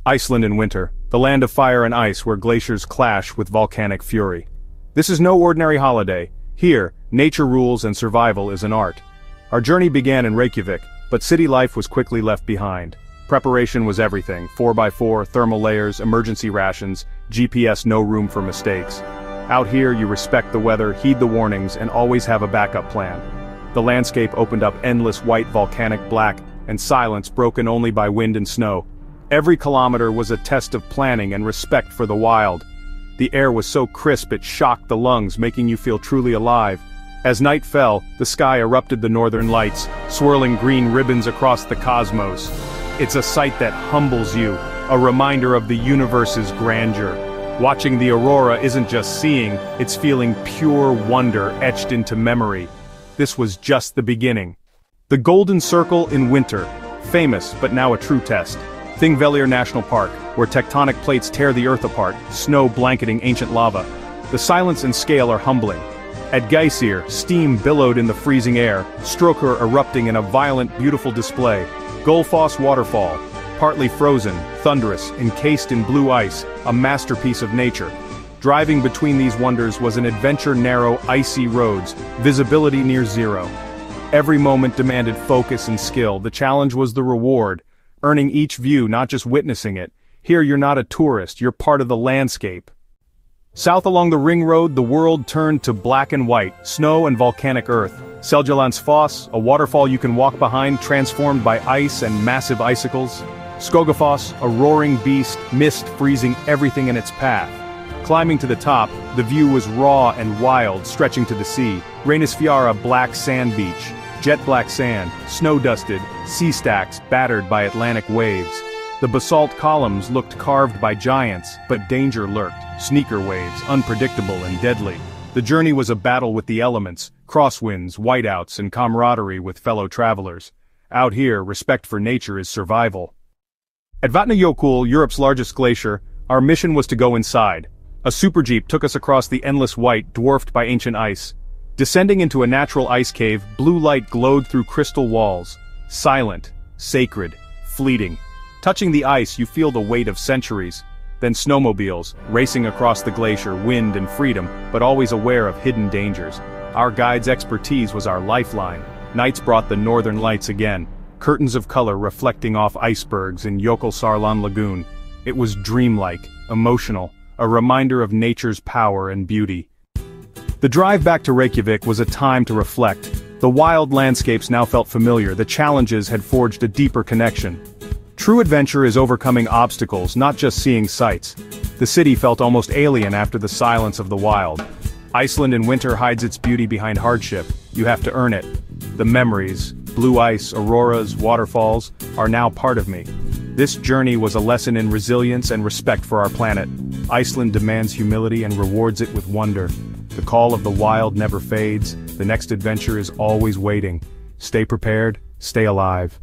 Iceland in winter, the land of fire and ice where glaciers clash with volcanic fury. This is no ordinary holiday. Here, nature rules and survival is an art. Our journey began in Reykjavik, but city life was quickly left behind. Preparation was everything: 4x4, thermal layers, emergency rations, GPS, no room for mistakes. Out here you respect the weather, heed the warnings, and always have a backup plan. The landscape opened up endless white volcanic black, and silence broken only by wind and snow. Every kilometer was a test of planning and respect for the wild. The air was so crisp it shocked the lungs, making you feel truly alive. As night fell, the sky erupted the northern lights, swirling green ribbons across the cosmos. It's a sight that humbles you, a reminder of the universe's grandeur. Watching the aurora isn't just seeing, it's feeling pure wonder etched into memory. This was just the beginning. The Golden Circle in winter, famous but now a true test. Þingvellir National Park, where tectonic plates tear the earth apart, snow blanketing ancient lava. The silence and scale are humbling. At Glacier, steam billowed in the freezing air, Strókur erupting in a violent, beautiful display. Gullfoss waterfall, partly frozen, thunderous, encased in blue ice, a masterpiece of nature. Driving between these wonders was an adventure: narrow, icy roads, visibility near zero. Every moment demanded focus and skill. The challenge was the reward, earning each view, not just witnessing it. Here you're not a tourist, you're part of the landscape. South along the ring road, the world turned to black and white, snow and volcanic earth. Foss, a waterfall you can walk behind, transformed by ice and massive icicles. Skógafoss, a roaring beast, mist freezing everything in its path. Climbing to the top, the view was raw and wild, stretching to the sea. Reynisfjara, black sand beach. Jet black sand, snow-dusted, sea stacks battered by Atlantic waves. The basalt columns looked carved by giants, but danger lurked. Sneaker waves, unpredictable and deadly. The journey was a battle with the elements, crosswinds, whiteouts, and camaraderie with fellow travelers. Out here, respect for nature is survival. At Vatnajökull, Europe's largest glacier, our mission was to go inside. A super jeep took us across the endless white, dwarfed by ancient ice. Descending into a natural ice cave, blue light glowed through crystal walls. Silent, sacred, fleeting. Touching the ice, you feel the weight of centuries. Then snowmobiles, racing across the glacier, wind and freedom, but always aware of hidden dangers. Our guide's expertise was our lifeline. Nights brought the northern lights again, curtains of color reflecting off icebergs in Jökulsárlón Lagoon. It was dreamlike, emotional, a reminder of nature's power and beauty. The drive back to Reykjavik was a time to reflect. The wild landscapes now felt familiar, the challenges had forged a deeper connection. True adventure is overcoming obstacles, not just seeing sights. The city felt almost alien after the silence of the wild. Iceland in winter hides its beauty behind hardship. You have to earn it. The memories, blue ice, auroras, waterfalls, are now part of me. This journey was a lesson in resilience and respect for our planet. Iceland demands humility and rewards it with wonder. The call of the wild never fades. The next adventure is always waiting. Stay prepared, stay alive.